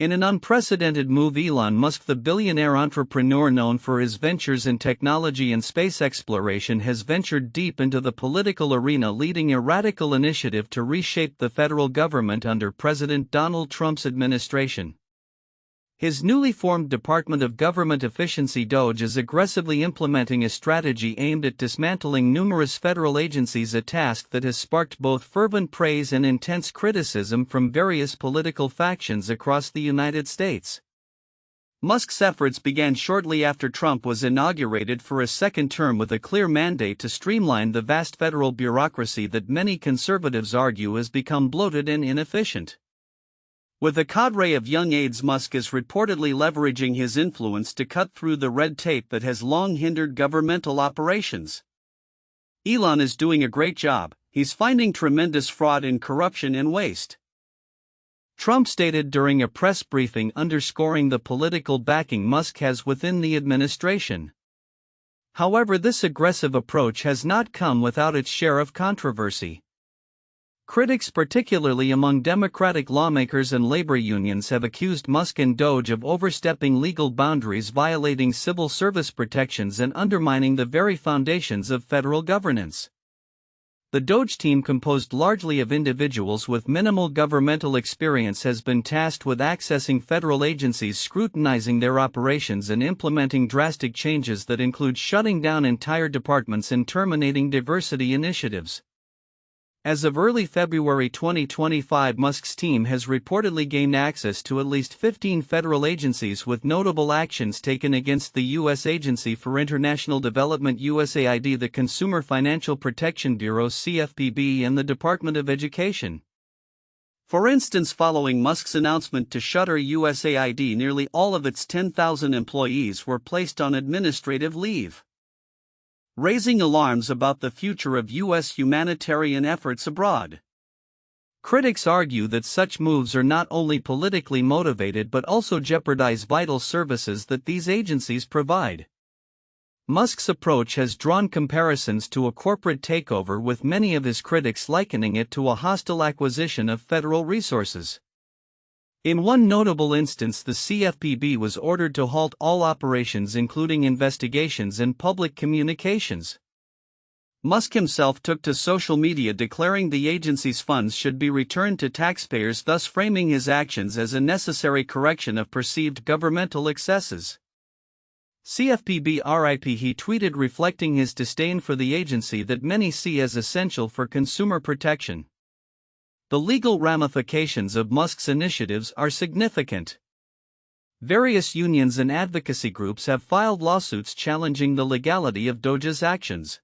In an unprecedented move, Elon Musk, the billionaire entrepreneur known for his ventures in technology and space exploration, has ventured deep into the political arena, leading a radical initiative to reshape the federal government under President Donald Trump's administration. His newly formed Department of Government Efficiency (DOGE) is aggressively implementing a strategy aimed at dismantling numerous federal agencies, a task that has sparked both fervent praise and intense criticism from various political factions across the United States. Musk's efforts began shortly after Trump was inaugurated for a second term, with a clear mandate to streamline the vast federal bureaucracy that many conservatives argue has become bloated and inefficient. With a cadre of young aides, Musk is reportedly leveraging his influence to cut through the red tape that has long hindered governmental operations. Elon is doing a great job. He's finding tremendous fraud and corruption and waste, Trump stated during a press briefing, underscoring the political backing Musk has within the administration. However, this aggressive approach has not come without its share of controversy. Critics, particularly among Democratic lawmakers and labor unions, have accused Musk and DOGE of overstepping legal boundaries, violating civil service protections, and undermining the very foundations of federal governance. The DOGE team, composed largely of individuals with minimal governmental experience, has been tasked with accessing federal agencies, scrutinizing their operations, and implementing drastic changes that include shutting down entire departments and terminating diversity initiatives. As of early February 2025, Musk's team has reportedly gained access to at least 15 federal agencies, with notable actions taken against the U.S. Agency for International Development (USAID), the Consumer Financial Protection Bureau (CFPB), and the Department of Education. For instance, following Musk's announcement to shutter USAID, nearly all of its 10,000 employees were placed on administrative leave, raising alarms about the future of U.S. humanitarian efforts abroad. Critics argue that such moves are not only politically motivated but also jeopardize vital services that these agencies provide. Musk's approach has drawn comparisons to a corporate takeover, with many of his critics likening it to a hostile acquisition of federal resources. In one notable instance, the CFPB was ordered to halt all operations, including investigations and public communications. Musk himself took to social media declaring the agency's funds should be returned to taxpayers, thus framing his actions as a necessary correction of perceived governmental excesses. CFPB RIP, he tweeted, reflecting his disdain for the agency that many see as essential for consumer protection. The legal ramifications of Musk's initiatives are significant. Various unions and advocacy groups have filed lawsuits challenging the legality of DOGE's actions,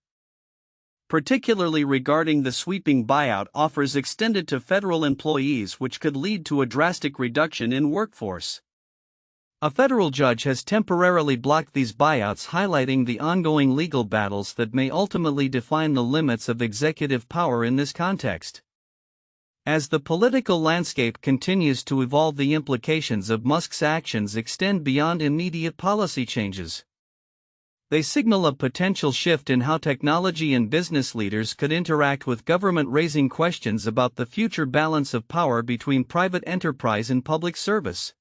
particularly regarding the sweeping buyout offers extended to federal employees, which could lead to a drastic reduction in workforce. A federal judge has temporarily blocked these buyouts, highlighting the ongoing legal battles that may ultimately define the limits of executive power in this context. As the political landscape continues to evolve, the implications of Musk's actions extend beyond immediate policy changes. They signal a potential shift in how technology and business leaders could interact with government, raising questions about the future balance of power between private enterprise and public service.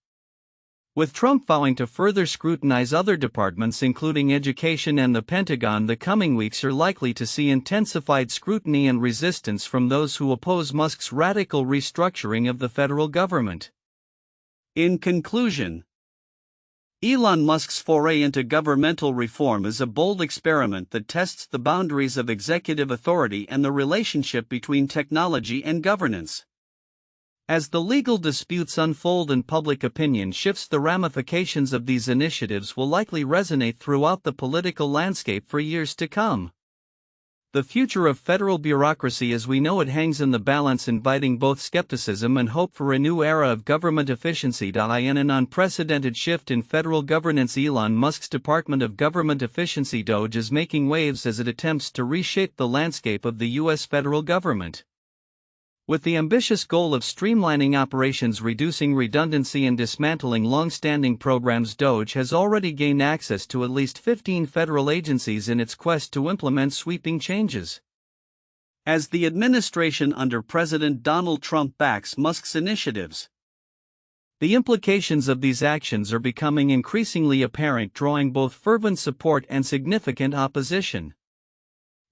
With Trump vowing to further scrutinize other departments, including education and the Pentagon, the coming weeks are likely to see intensified scrutiny and resistance from those who oppose Musk's radical restructuring of the federal government. In conclusion, Elon Musk's foray into governmental reform is a bold experiment that tests the boundaries of executive authority and the relationship between technology and governance. As the legal disputes unfold and public opinion shifts, the ramifications of these initiatives will likely resonate throughout the political landscape for years to come. The future of federal bureaucracy as we know it hangs in the balance, inviting both skepticism and hope for a new era of government efficiency. In an unprecedented shift in federal governance, Elon Musk's Department of Government Efficiency (DOGE) is making waves as it attempts to reshape the landscape of the U.S. federal government. With the ambitious goal of streamlining operations, reducing redundancy, and dismantling long-standing programs, DOGE has already gained access to at least 15 federal agencies in its quest to implement sweeping changes. As the administration under President Donald Trump backs Musk's initiatives, The implications of these actions are becoming increasingly apparent, drawing both fervent support and significant opposition.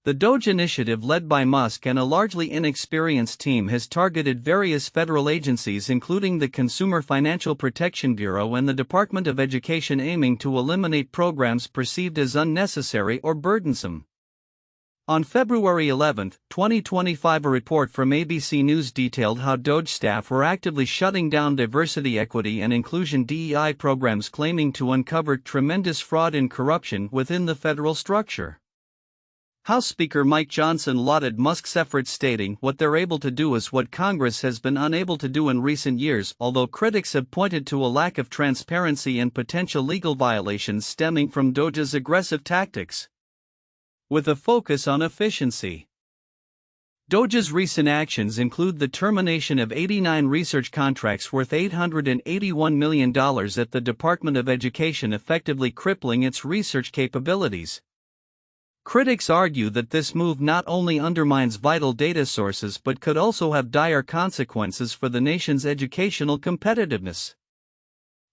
The DOGE initiative, led by Musk and a largely inexperienced team, has targeted various federal agencies including the Consumer Financial Protection Bureau and the Department of Education, aiming to eliminate programs perceived as unnecessary or burdensome. On February 11, 2025, a report from ABC News detailed how DOGE staff were actively shutting down diversity, equity, and inclusion (DEI) programs, claiming to uncover tremendous fraud and corruption within the federal structure. House Speaker Mike Johnson lauded Musk's efforts, stating, "What they're able to do is what Congress has been unable to do in recent years," although critics have pointed to a lack of transparency and potential legal violations stemming from DOGE's aggressive tactics. With a focus on efficiency, DOGE's recent actions include the termination of 89 research contracts worth $881 million at the Department of Education, effectively crippling its research capabilities. Critics argue that this move not only undermines vital data sources but could also have dire consequences for the nation's educational competitiveness.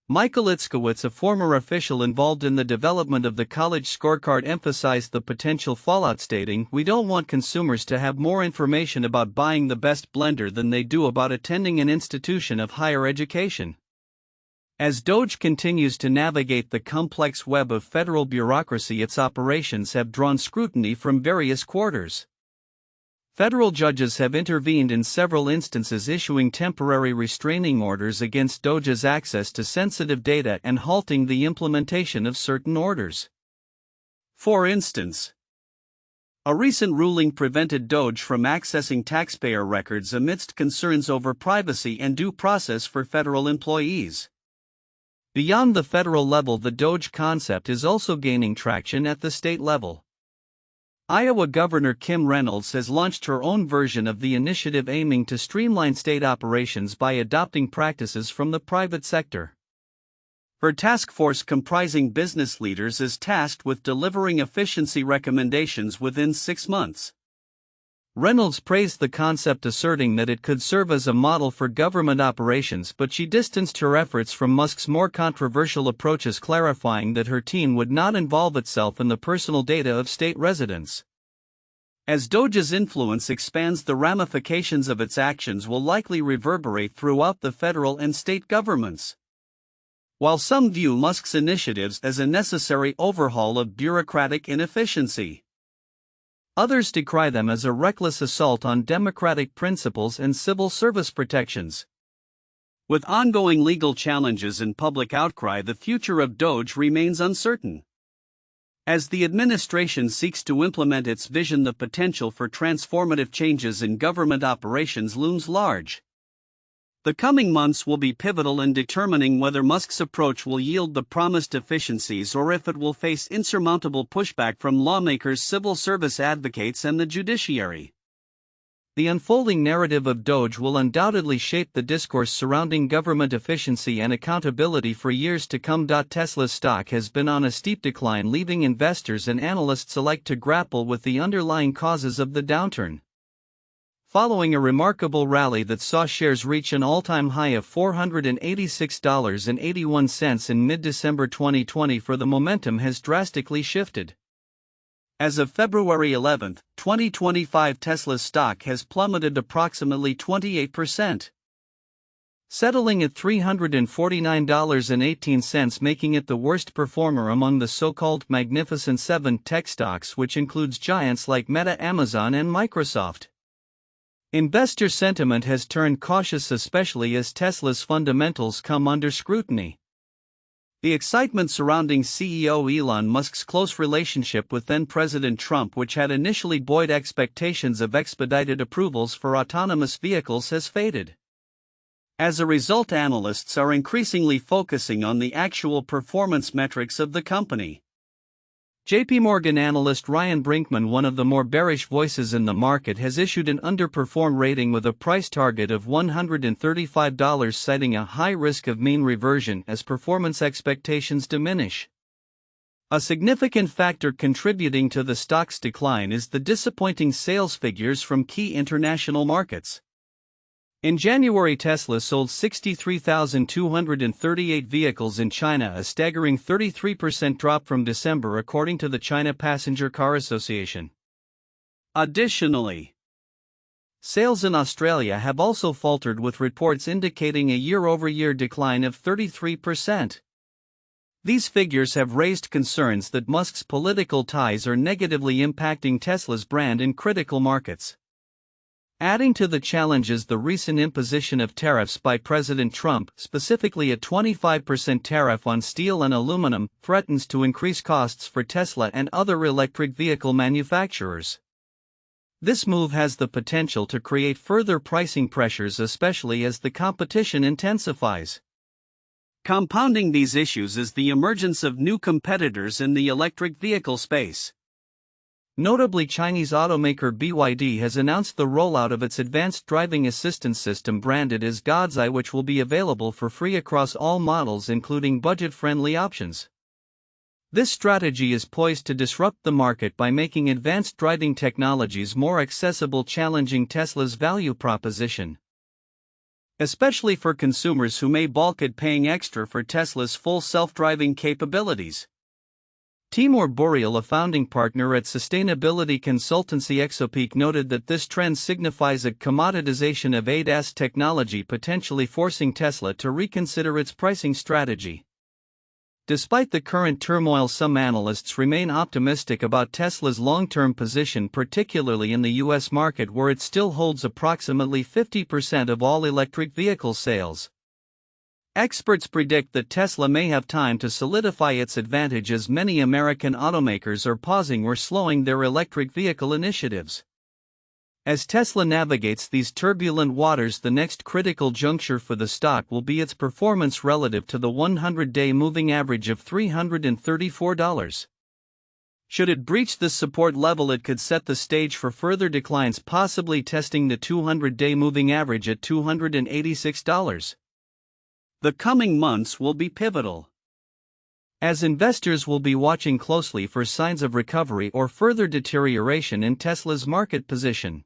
Michael Itzkowitz, a former official involved in the development of the college scorecard, emphasized the potential fallout, stating, "We don't want consumers to have more information about buying the best blender than they do about attending an institution of higher education." As DOGE continues to navigate the complex web of federal bureaucracy, its operations have drawn scrutiny from various quarters. Federal judges have intervened in several instances, issuing temporary restraining orders against DOGE's access to sensitive data and halting the implementation of certain orders. For instance, a recent ruling prevented DOGE from accessing taxpayer records amidst concerns over privacy and due process for federal employees. Beyond the federal level, the DOGE concept is also gaining traction at the state level. Iowa Governor Kim Reynolds has launched her own version of the initiative, aiming to streamline state operations by adopting practices from the private sector. Her task force, comprising business leaders, is tasked with delivering efficiency recommendations within 6 months. Reynolds praised the concept, asserting that it could serve as a model for government operations, but she distanced her efforts from Musk's more controversial approaches, clarifying that her team would not involve itself in the personal data of state residents. As DOGE's influence expands, the ramifications of its actions will likely reverberate throughout the federal and state governments. While some view Musk's initiatives as a necessary overhaul of bureaucratic inefficiency, others decry them as a reckless assault on democratic principles and civil service protections. With ongoing legal challenges and public outcry, the future of DOGE remains uncertain. As the administration seeks to implement its vision, the potential for transformative changes in government operations looms large. The coming months will be pivotal in determining whether Musk's approach will yield the promised efficiencies or if it will face insurmountable pushback from lawmakers, civil service advocates, and the judiciary. The unfolding narrative of DOGE will undoubtedly shape the discourse surrounding government efficiency and accountability for years to come. Tesla's stock has been on a steep decline, leaving investors and analysts alike to grapple with the underlying causes of the downturn. Following a remarkable rally that saw shares reach an all-time high of $486.81 in mid-December 2020, the momentum has drastically shifted. As of February 11, 2025, Tesla's stock has plummeted approximately 28%, settling at $349.18, making it the worst performer among the so-called Magnificent Seven tech stocks, which includes giants like Meta, Amazon, and Microsoft. Investor sentiment has turned cautious, especially as Tesla's fundamentals come under scrutiny. The excitement surrounding CEO Elon Musk's close relationship with then-President Trump, which had initially buoyed expectations of expedited approvals for autonomous vehicles, has faded. As a result, analysts are increasingly focusing on the actual performance metrics of the company. J.P. Morgan analyst Ryan Brinkman, one of the more bearish voices in the market, has issued an underperform rating with a price target of $135, citing a high risk of mean reversion as performance expectations diminish. A significant factor contributing to the stock's decline is the disappointing sales figures from key international markets. In January, Tesla sold 63,238 vehicles in China, a staggering 33% drop from December, according to the China Passenger Car Association. Additionally, sales in Australia have also faltered, with reports indicating a year-over-year decline of 33%. These figures have raised concerns that Musk's political ties are negatively impacting Tesla's brand in critical markets. Adding to the challenges, the recent imposition of tariffs by President Trump, specifically a 25% tariff on steel and aluminum, threatens to increase costs for Tesla and other electric vehicle manufacturers. This move has the potential to create further pricing pressures, especially as the competition intensifies. Compounding these issues is the emergence of new competitors in the electric vehicle space. Notably, Chinese automaker BYD has announced the rollout of its advanced driving assistance system branded as God's Eye, which will be available for free across all models, including budget-friendly options. This strategy is poised to disrupt the market by making advanced driving technologies more accessible, challenging Tesla's value proposition, especially for consumers who may balk at paying extra for Tesla's full self-driving capabilities. Timur Boreal, a founding partner at sustainability consultancy Exopeak, noted that this trend signifies a commoditization of ADAS technology, potentially forcing Tesla to reconsider its pricing strategy. Despite the current turmoil, some analysts remain optimistic about Tesla's long-term position, particularly in the U.S. market, where it still holds approximately 50% of all electric vehicle sales. Experts predict that Tesla may have time to solidify its advantage, as many American automakers are pausing or slowing their electric vehicle initiatives. As Tesla navigates these turbulent waters, the next critical juncture for the stock will be its performance relative to the 100-day moving average of $334. Should it breach this support level, it could set the stage for further declines, possibly testing the 200-day moving average at $286. The coming months will be pivotal, as investors will be watching closely for signs of recovery or further deterioration in Tesla's market position.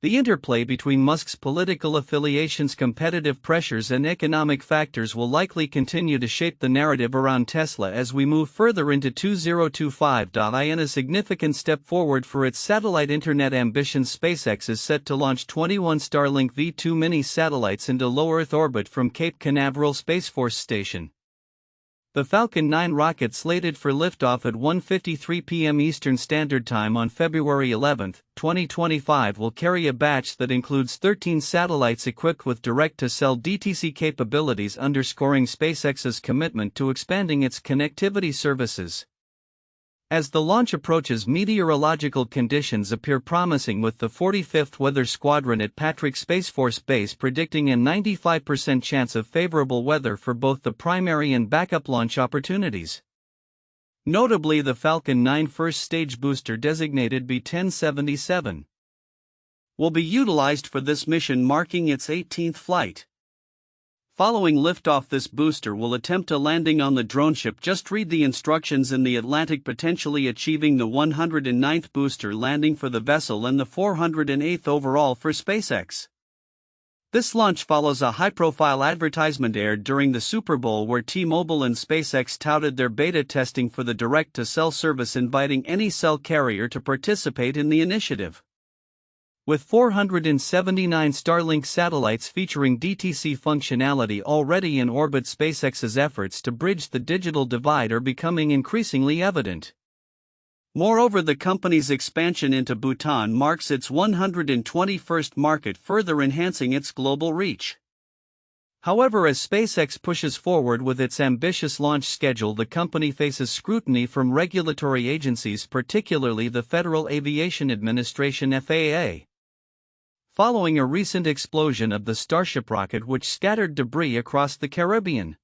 The interplay between Musk's political affiliations, competitive pressures, and economic factors will likely continue to shape the narrative around Tesla as we move further into 2025. In a significant step forward for its satellite internet ambitions, SpaceX is set to launch 21 Starlink V2 mini satellites into low Earth orbit from Cape Canaveral Space Force Station. The Falcon 9 rocket, slated for liftoff at 1:53 p.m. Eastern Standard Time on February 11, 2025, will carry a batch that includes 13 satellites equipped with direct-to-cell DTC capabilities, underscoring SpaceX's commitment to expanding its connectivity services. As the launch approaches, meteorological conditions appear promising, with the 45th Weather Squadron at Patrick Space Force Base predicting a 95% chance of favorable weather for both the primary and backup launch opportunities. Notably, the Falcon 9 first stage booster, designated B-1077, will be utilized for this mission, marking its 18th flight. Following liftoff, this booster will attempt a landing on the drone ship. Just read the instructions in the Atlantic, potentially achieving the 109th booster landing for the vessel and the 408th overall for SpaceX. This launch follows a high-profile advertisement aired during the Super Bowl, where T-Mobile and SpaceX touted their beta testing for the direct-to-cell service, inviting any cell carrier to participate in the initiative. With 479 Starlink satellites featuring DTC functionality already in orbit, SpaceX's efforts to bridge the digital divide are becoming increasingly evident. Moreover, the company's expansion into Bhutan marks its 121st market, further enhancing its global reach. However, as SpaceX pushes forward with its ambitious launch schedule, the company faces scrutiny from regulatory agencies, particularly the Federal Aviation Administration (FAA). Following a recent explosion of the Starship rocket, which scattered debris across the Caribbean,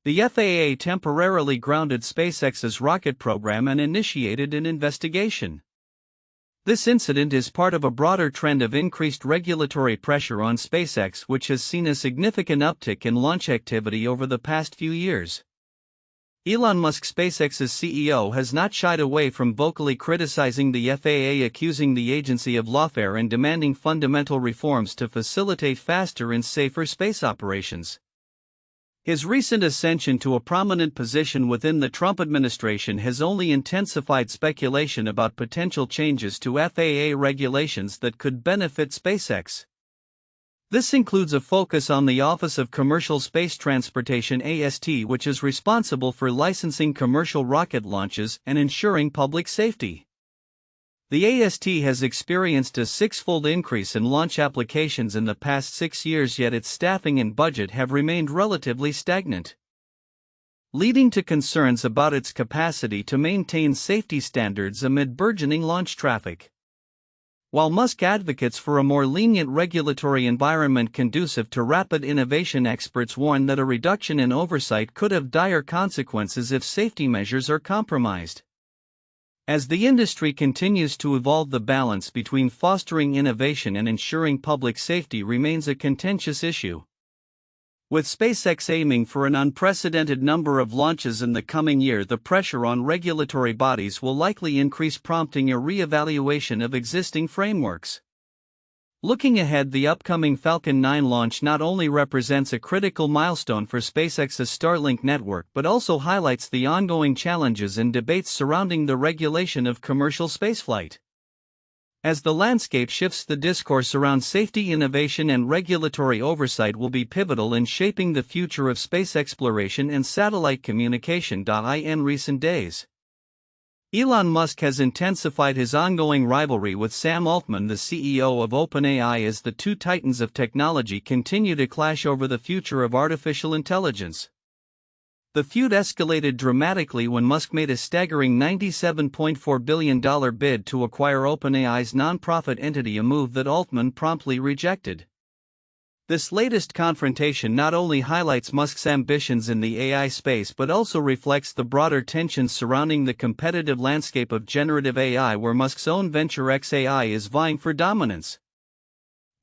the FAA temporarily grounded SpaceX's rocket program and initiated an investigation. This incident is part of a broader trend of increased regulatory pressure on SpaceX, which has seen a significant uptick in launch activity over the past few years. Elon Musk, SpaceX's CEO, has not shied away from vocally criticizing the FAA, accusing the agency of lawfare and demanding fundamental reforms to facilitate faster and safer space operations. His recent ascension to a prominent position within the Trump administration has only intensified speculation about potential changes to FAA regulations that could benefit SpaceX. This includes a focus on the Office of Commercial Space Transportation (AST), which is responsible for licensing commercial rocket launches and ensuring public safety. The AST has experienced a six-fold increase in launch applications in the past 6 years, yet its staffing and budget have remained relatively stagnant, leading to concerns about its capacity to maintain safety standards amid burgeoning launch traffic. While Musk advocates for a more lenient regulatory environment conducive to rapid innovation, experts warn that a reduction in oversight could have dire consequences if safety measures are compromised. As the industry continues to evolve, the balance between fostering innovation and ensuring public safety remains a contentious issue. With SpaceX aiming for an unprecedented number of launches in the coming year, the pressure on regulatory bodies will likely increase, prompting a re-evaluation of existing frameworks. Looking ahead, the upcoming Falcon 9 launch not only represents a critical milestone for SpaceX's Starlink network but also highlights the ongoing challenges and debates surrounding the regulation of commercial spaceflight. As the landscape shifts, the discourse around safety, innovation, and regulatory oversight will be pivotal in shaping the future of space exploration and satellite communication. In recent days, Elon Musk has intensified his ongoing rivalry with Sam Altman, the CEO of OpenAI, as the two titans of technology continue to clash over the future of artificial intelligence. The feud escalated dramatically when Musk made a staggering $97.4 billion bid to acquire OpenAI's nonprofit entity, a move that Altman promptly rejected. This latest confrontation not only highlights Musk's ambitions in the AI space but also reflects the broader tensions surrounding the competitive landscape of generative AI, where Musk's own venture xAI is vying for dominance.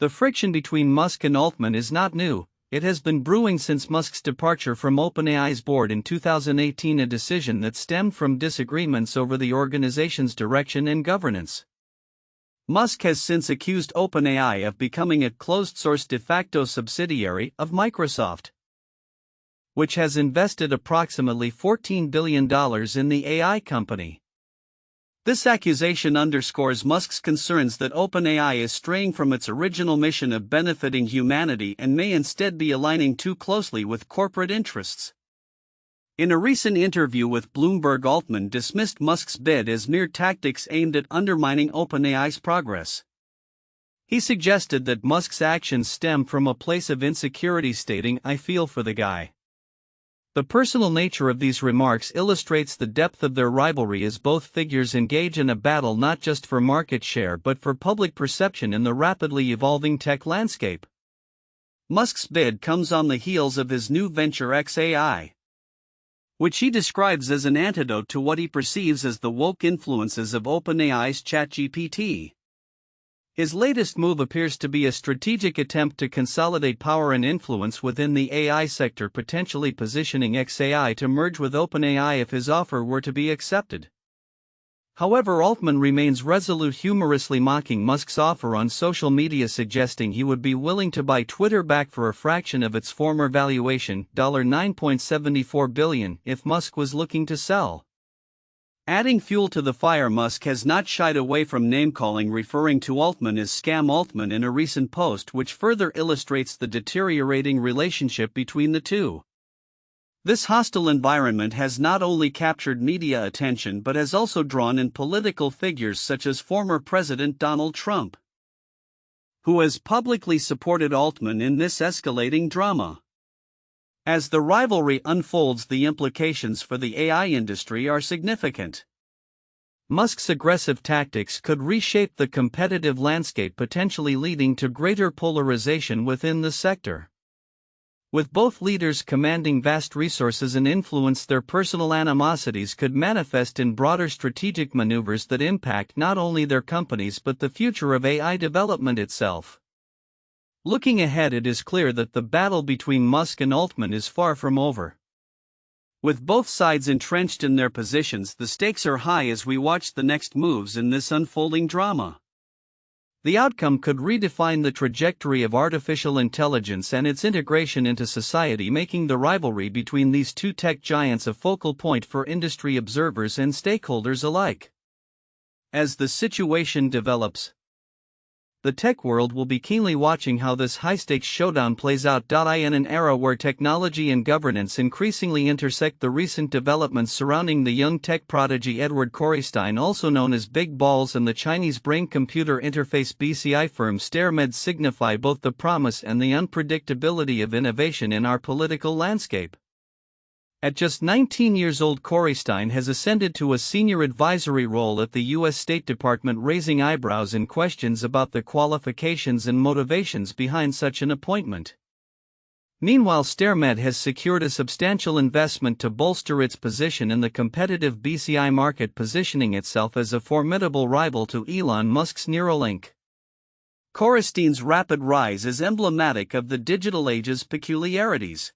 The friction between Musk and Altman is not new. It has been brewing since Musk's departure from OpenAI's board in 2018, a decision that stemmed from disagreements over the organization's direction and governance. Musk has since accused OpenAI of becoming a closed-source de facto subsidiary of Microsoft, which has invested approximately $14 billion in the AI company. This accusation underscores Musk's concerns that OpenAI is straying from its original mission of benefiting humanity and may instead be aligning too closely with corporate interests. In a recent interview with Bloomberg, Altman dismissed Musk's bid as mere tactics aimed at undermining OpenAI's progress. He suggested that Musk's actions stem from a place of insecurity, stating, "I feel for the guy." The personal nature of these remarks illustrates the depth of their rivalry, as both figures engage in a battle not just for market share but for public perception in the rapidly evolving tech landscape. Musk's bid comes on the heels of his new venture xAI, which he describes as an antidote to what he perceives as the woke influences of OpenAI's ChatGPT. His latest move appears to be a strategic attempt to consolidate power and influence within the AI sector, potentially positioning xAI to merge with OpenAI if his offer were to be accepted. However, Altman remains resolute, humorously mocking Musk's offer on social media, suggesting he would be willing to buy Twitter back for a fraction of its former valuation, $9.74 billion, if Musk was looking to sell. Adding fuel to the fire, Musk has not shied away from name-calling, referring to Altman as Scam Altman in a recent post, which further illustrates the deteriorating relationship between the two. This hostile environment has not only captured media attention but has also drawn in political figures such as former President Donald Trump, who has publicly supported Altman in this escalating drama. As the rivalry unfolds, the implications for the AI industry are significant. Musk's aggressive tactics could reshape the competitive landscape, potentially leading to greater polarization within the sector. With both leaders commanding vast resources and influence, their personal animosities could manifest in broader strategic maneuvers that impact not only their companies but the future of AI development itself. Looking ahead, it is clear that the battle between Musk and Altman is far from over. With both sides entrenched in their positions, the stakes are high as we watch the next moves in this unfolding drama. The outcome could redefine the trajectory of artificial intelligence and its integration into society, making the rivalry between these two tech giants a focal point for industry observers and stakeholders alike. As the situation develops, the tech world will be keenly watching how this high-stakes showdown plays out. In an era where technology and governance increasingly intersect, the recent developments surrounding the young tech prodigy Edward Korestein, also known as Big Balls, and the Chinese brain-computer interface BCI firm StareMed signify both the promise and the unpredictability of innovation in our political landscape. At just 19 years old, Korestein has ascended to a senior advisory role at the U.S. State Department, raising eyebrows and questions about the qualifications and motivations behind such an appointment. Meanwhile, StareMed has secured a substantial investment to bolster its position in the competitive BCI market, positioning itself as a formidable rival to Elon Musk's Neuralink. Korestein's rapid rise is emblematic of the digital age's peculiarities.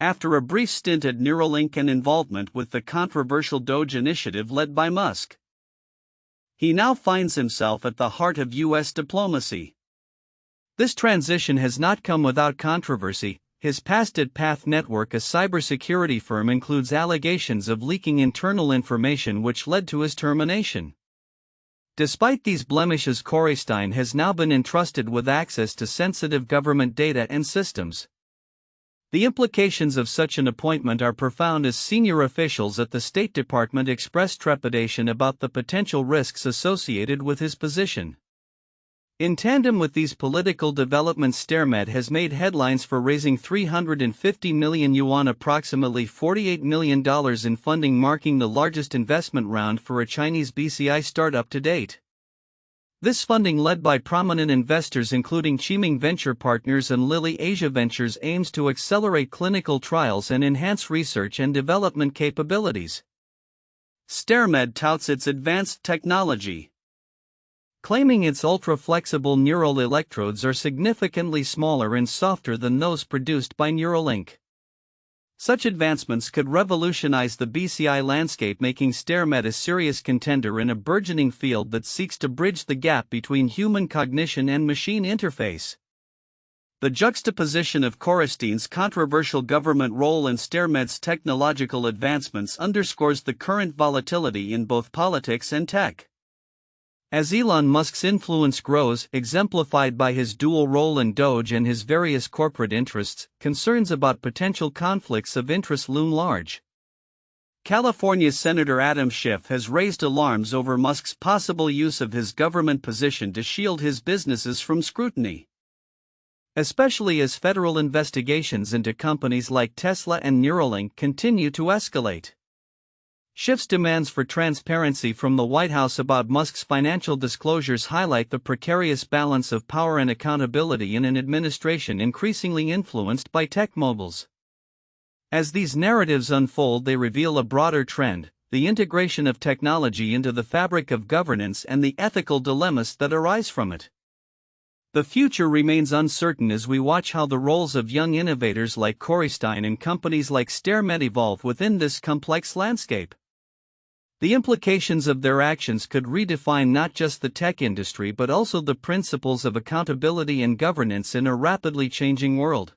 After a brief stint at Neuralink and involvement with the controversial DOGE initiative led by Musk, he now finds himself at the heart of U.S. diplomacy. This transition has not come without controversy. His past at Path Network, a cybersecurity firm, includes allegations of leaking internal information which led to his termination. Despite these blemishes, Korestein has now been entrusted with access to sensitive government data and systems. The implications of such an appointment are profound, as senior officials at the State Department expressed trepidation about the potential risks associated with his position. In tandem with these political developments, StareMed has made headlines for raising 350 million yuan, approximately $48 million in funding, marking the largest investment round for a Chinese BCI startup to date. This funding, led by prominent investors including Qiming Venture Partners and Lilly Asia Ventures, aims to accelerate clinical trials and enhance research and development capabilities. StareMed touts its advanced technology, claiming its ultra-flexible neural electrodes are significantly smaller and softer than those produced by Neuralink. Such advancements could revolutionize the BCI landscape, making StareMed a serious contender in a burgeoning field that seeks to bridge the gap between human cognition and machine interface. The juxtaposition of Korestein's controversial government role and StareMed's technological advancements underscores the current volatility in both politics and tech. As Elon Musk's influence grows, exemplified by his dual role in DOGE and his various corporate interests, concerns about potential conflicts of interest loom large. California's Senator Adam Schiff has raised alarms over Musk's possible use of his government position to shield his businesses from scrutiny, especially as federal investigations into companies like Tesla and Neuralink continue to escalate. Schiff's demands for transparency from the White House about Musk's financial disclosures highlight the precarious balance of power and accountability in an administration increasingly influenced by tech moguls. As these narratives unfold, they reveal a broader trend: the integration of technology into the fabric of governance and the ethical dilemmas that arise from it. The future remains uncertain as we watch how the roles of young innovators like Korestein and companies like StareMed evolve within this complex landscape. The implications of their actions could redefine not just the tech industry but also the principles of accountability and governance in a rapidly changing world.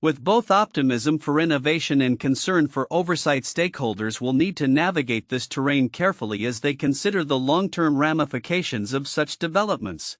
With both optimism for innovation and concern for oversight, stakeholders will need to navigate this terrain carefully as they consider the long-term ramifications of such developments.